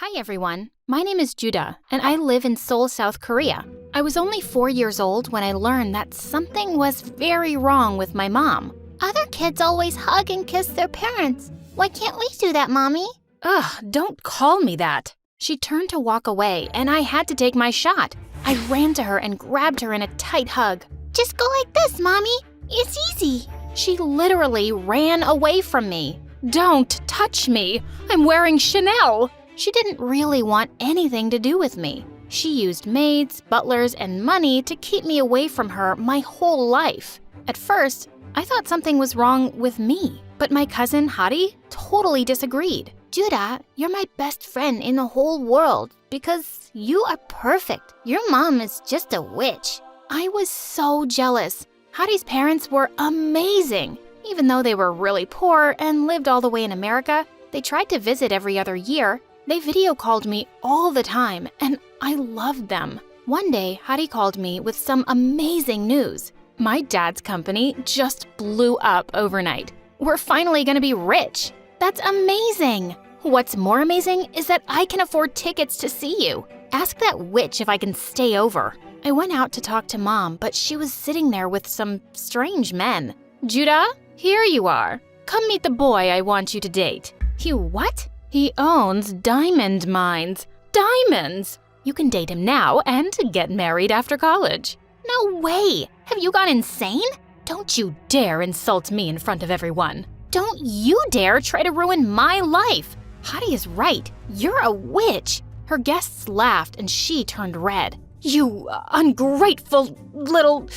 Hi everyone, my name is Judah, and I live in Seoul, South Korea. I was only 4 years old when I learned that something was very wrong with my mom. Other kids always hug and kiss their parents. Why can't we do that, Mommy? Ugh, don't call me that. She turned to walk away, and I had to take my shot. I ran to her and grabbed her in a tight hug. Just go like this, Mommy. It's easy. She literally ran away from me. Don't touch me. I'm wearing Chanel. She didn't really want anything to do with me. She used maids, butlers, and money to keep me away from her my whole life. At first, I thought something was wrong with me, but my cousin Hari totally disagreed. Judah, you're my best friend in the whole world because you are perfect. Your mom is just a witch. I was so jealous. Hari's parents were amazing. Even though they were really poor and lived all the way in America, they tried to visit every other year. They video called me all the time, and I loved them. One day, Hari called me with some amazing news. My dad's company just blew up overnight. We're finally gonna be rich. That's amazing. What's more amazing is that I can afford tickets to see you. Ask that witch if I can stay over. I went out to talk to Mom, but she was sitting there with some strange men. Judah, here you are. Come meet the boy I want you to date. You what? He owns diamond mines. Diamonds! You can date him now and get married after college. No way! Have you gone insane? Don't you dare insult me in front of everyone. Don't you dare try to ruin my life. Hari is right. You're a witch. Her guests laughed and she turned red. You ungrateful little...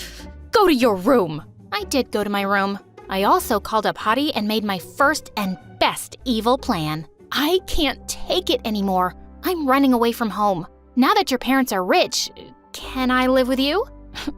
Go to your room. I did go to my room. I also called up Hari and made my first and best evil plan. I can't take it anymore. I'm running away from home. Now that your parents are rich, can I live with you?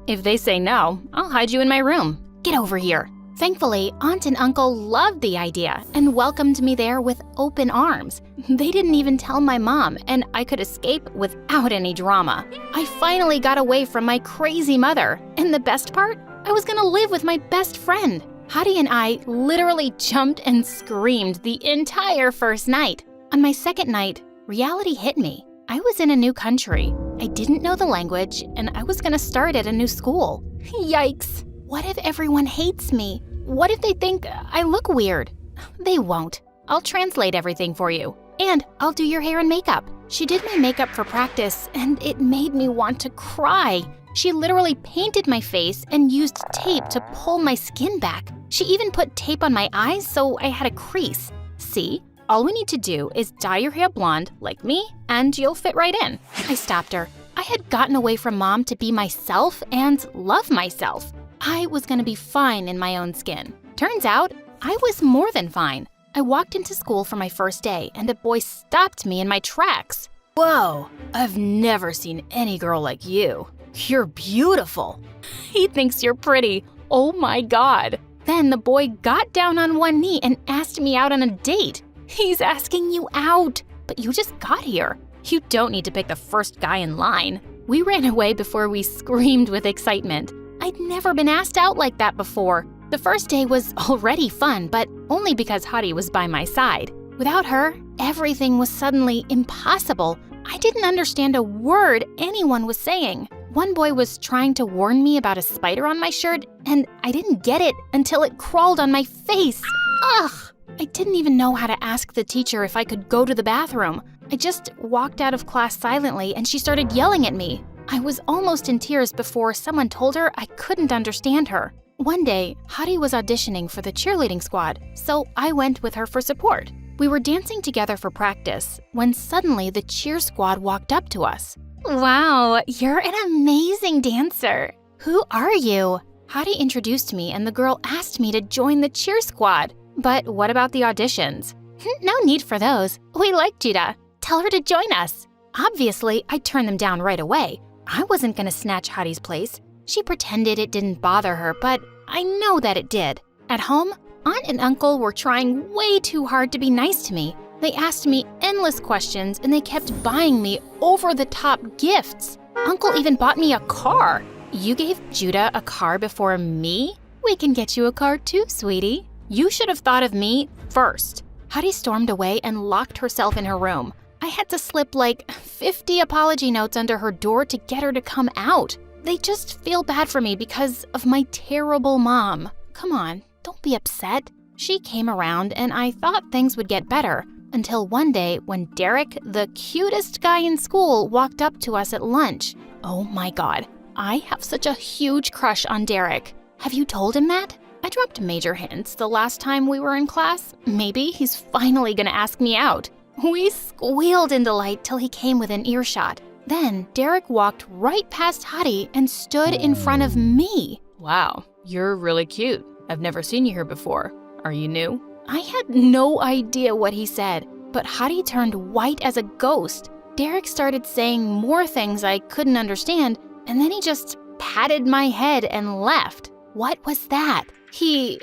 If they say no, I'll hide you in my room. Get over here. Thankfully, Aunt and Uncle loved the idea and welcomed me there with open arms. They didn't even tell my mom, and I could escape without any drama. I finally got away from my crazy mother, and the best part? I was gonna live with my best friend. Hari and I literally jumped and screamed the entire first night. On my second night, reality hit me. I was in a new country. I didn't know the language, and I was gonna start at a new school. Yikes! What if everyone hates me? What if they think I look weird? They won't. I'll translate everything for you. And I'll do your hair and makeup. She did my makeup for practice, and it made me want to cry. She literally painted my face and used tape to pull my skin back. She even put tape on my eyes so I had a crease. See? All we need to do is dye your hair blonde, like me, and you'll fit right in. I stopped her. I had gotten away from Mom to be myself and love myself. I was gonna be fine in my own skin. Turns out, I was more than fine. I walked into school for my first day, and a boy stopped me in my tracks. Whoa, I've never seen any girl like you. You're beautiful. He thinks you're pretty. Oh my God. Then the boy got down on one knee and asked me out on a date. He's asking you out, but you just got here. You don't need to pick the first guy in line. We ran away before we screamed with excitement. I'd never been asked out like that before. The first day was already fun, but only because Hari was by my side. Without her, everything was suddenly impossible. I didn't understand a word anyone was saying. One boy was trying to warn me about a spider on my shirt, and I didn't get it until it crawled on my face. Ugh! I didn't even know how to ask the teacher if I could go to the bathroom. I just walked out of class silently, and she started yelling at me. I was almost in tears before someone told her I couldn't understand her. One day, Hari was auditioning for the cheerleading squad, so I went with her for support. We were dancing together for practice when suddenly the cheer squad walked up to us. Wow, you're an amazing dancer. Who are you? Hari introduced me and the girl asked me to join the cheer squad. But what about the auditions? No need for those. We like Judah. Tell her to join us. Obviously, I turned them down right away. I wasn't gonna snatch Hari's place. She pretended it didn't bother her, but I know that it did. At home, Aunt and Uncle were trying way too hard to be nice to me. They asked me endless questions and they kept buying me over-the-top gifts. Uncle even bought me a car. You gave Judah a car before me? We can get you a car too, sweetie. You should have thought of me first. Hari stormed away and locked herself in her room. I had to slip like 50 apology notes under her door to get her to come out. They just feel bad for me because of my terrible mom. Come on, don't be upset. She came around and I thought things would get better until one day when Derek, the cutest guy in school, walked up to us at lunch. Oh my God, I have such a huge crush on Derek. Have you told him that? I dropped major hints the last time we were in class. Maybe he's finally gonna ask me out. We squealed in delight till he came within earshot. Then Derek walked right past Hadi and stood in front of me. Wow, you're really cute. I've never seen you here before. Are you new? I had no idea what he said, but Hadi turned white as a ghost. Derek started saying more things I couldn't understand, and then he just patted my head and left. What was that? He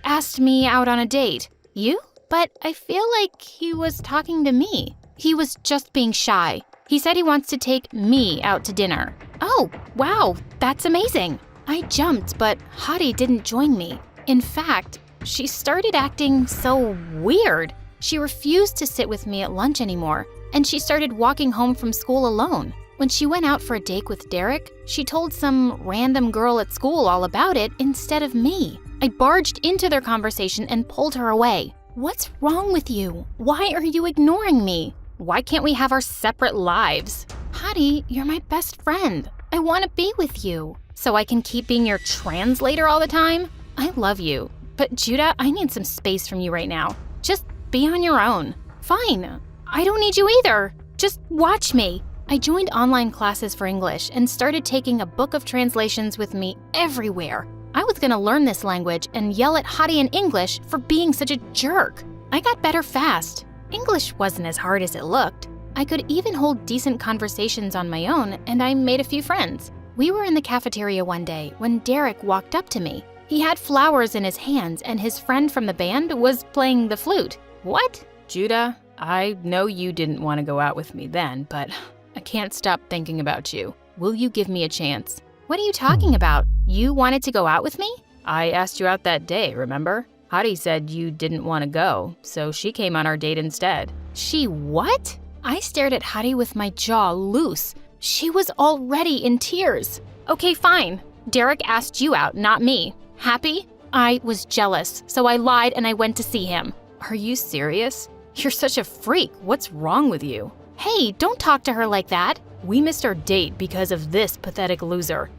asked me out on a date. You? But I feel like he was talking to me. He was just being shy. He said he wants to take me out to dinner. Oh, wow, that's amazing. I jumped, but Hadi didn't join me. In fact, she started acting so weird. She refused to sit with me at lunch anymore, and she started walking home from school alone. When she went out for a date with Derek, she told some random girl at school all about it instead of me. I barged into their conversation and pulled her away. What's wrong with you? Why are you ignoring me? Why can't we have our separate lives? Hadi, you're my best friend. I want to be with you. So I can keep being your translator all the time? I love you. But Judah, I need some space from you right now. Just be on your own. Fine. I don't need you either. Just watch me. I joined online classes for English and started taking a book of translations with me everywhere. I was gonna learn this language and yell at Hadi in English for being such a jerk. I got better fast. English wasn't as hard as it looked. I could even hold decent conversations on my own, and I made a few friends. We were in the cafeteria one day when Derek walked up to me. He had flowers in his hands, and his friend from the band was playing the flute. What? Judah, I know you didn't want to go out with me then, but I can't stop thinking about you. Will you give me a chance? What are you talking about? You wanted to go out with me? I asked you out that day, remember? Hadi said you didn't want to go, so she came on our date instead. She what? I stared at Hadi with my jaw loose. She was already in tears. Okay, fine. Derek asked you out, not me. Happy? I was jealous, so I lied and I went to see him. Are you serious? You're such a freak. What's wrong with you? Hey, don't talk to her like that. We missed our date because of this pathetic loser.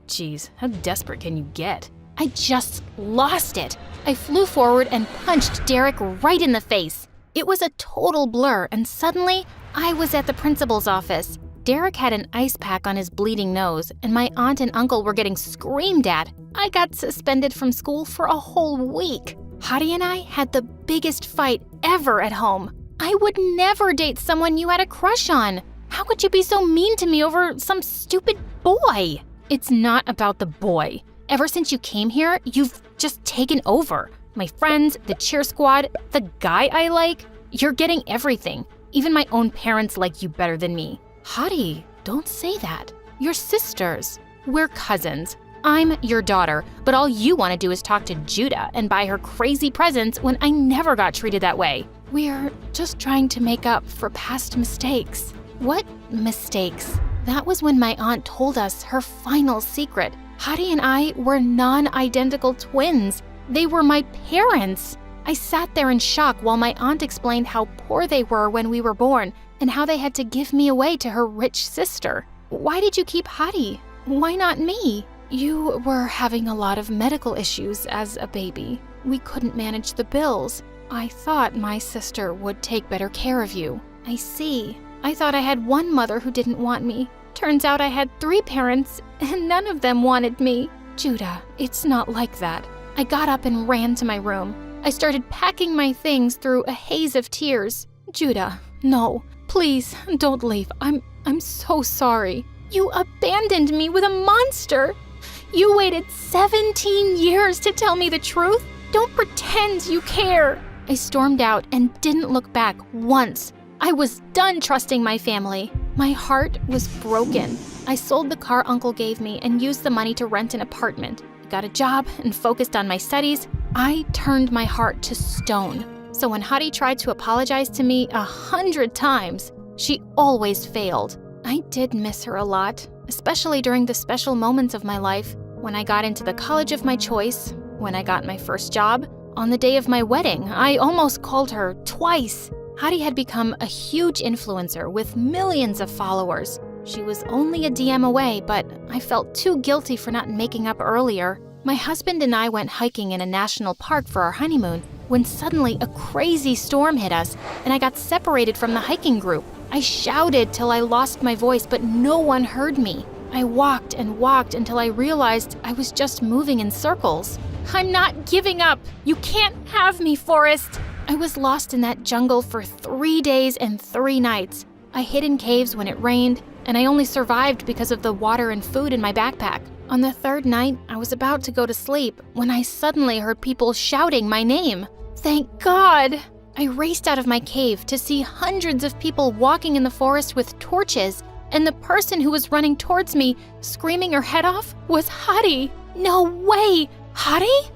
Jeez, how desperate can you get? I just lost it. I flew forward and punched Derek right in the face. It was a total blur, and suddenly, I was at the principal's office. Derek had an ice pack on his bleeding nose, and my aunt and uncle were getting screamed at. I got suspended from school for a whole week. Hadi and I had the biggest fight ever at home. I would never date someone you had a crush on. How could you be so mean to me over some stupid boy? It's not about the boy. Ever since you came here, you've just taken over. My friends, the cheer squad, the guy I like. You're getting everything. Even my own parents like you better than me. Hadi, don't say that. You're sisters. We're cousins. I'm your daughter, but all you want to do is talk to Judah and buy her crazy presents when I never got treated that way. We're just trying to make up for past mistakes. What mistakes? That was when my aunt told us her final secret. Hadi and I were non-identical twins. They were my parents. I sat there in shock while my aunt explained how poor they were when we were born and how they had to give me away to her rich sister. Why did you keep Hadi? Why not me? You were having a lot of medical issues as a baby. We couldn't manage the bills. I thought my sister would take better care of you. I see. I thought I had one mother who didn't want me. Turns out I had 3 parents, and none of them wanted me. Judah, it's not like that. I got up and ran to my room. I started packing my things through a haze of tears. Judah, no, please don't leave. I'm so sorry. You abandoned me with a monster. You waited 17 years to tell me the truth. Don't pretend you care. I stormed out and didn't look back once. I was done trusting my family. My heart was broken. I sold the car Uncle gave me and used the money to rent an apartment. I got a job and focused on my studies. I turned my heart to stone. So when Hadi tried to apologize to me 100 times, she always failed. I did miss her a lot, especially during the special moments of my life, when I got into the college of my choice, when I got my first job. On the day of my wedding, I almost called her twice. Hadi had become a huge influencer with millions of followers. She was only a DM away, but I felt too guilty for not making up earlier. My husband and I went hiking in a national park for our honeymoon when suddenly a crazy storm hit us and I got separated from the hiking group. I shouted till I lost my voice, but no one heard me. I walked and walked until I realized I was just moving in circles. I'm not giving up. You can't have me, Forrest. I was lost in that jungle for 3 days and 3 nights. I hid in caves when it rained, and I only survived because of the water and food in my backpack. On the 3rd night, I was about to go to sleep when I suddenly heard people shouting my name. Thank God! I raced out of my cave to see hundreds of people walking in the forest with torches, and the person who was running towards me, screaming her head off, was Hadi. No way! Hadi?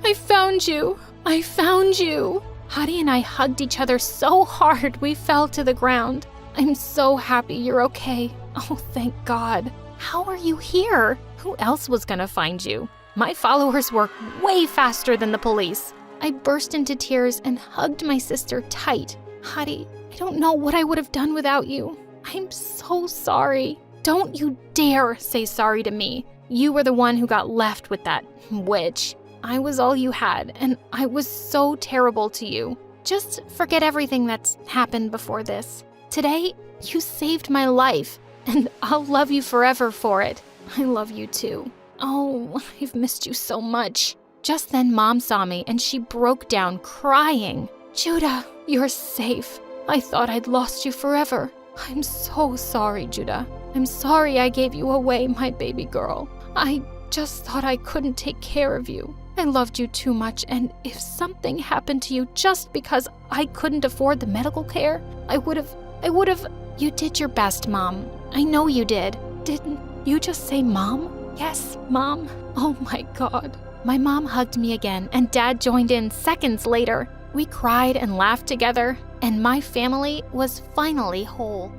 I found you. I found you. Hadi and I hugged each other so hard we fell to the ground. I'm so happy you're okay. Oh, thank God. How are you here? Who else was gonna find you? My followers work way faster than the police. I burst into tears and hugged my sister tight. Hadi, I don't know what I would have done without you. I'm so sorry. Don't you dare say sorry to me. You were the one who got left with that witch. I was all you had, and I was so terrible to you. Just forget everything that's happened before this. Today, you saved my life, and I'll love you forever for it. I love you too. Oh, I've missed you so much. Just then, Mom saw me, and she broke down crying. Judah, you're safe. I thought I'd lost you forever. I'm so sorry, Judah. I'm sorry I gave you away, my baby girl. I just thought I couldn't take care of you. I loved you too much, and if something happened to you just because I couldn't afford the medical care, I would have... You did your best, Mom. I know you did. Didn't you just say Mom? Yes, Mom. Oh my God. My mom hugged me again, and Dad joined in seconds later. We cried and laughed together, and my family was finally whole.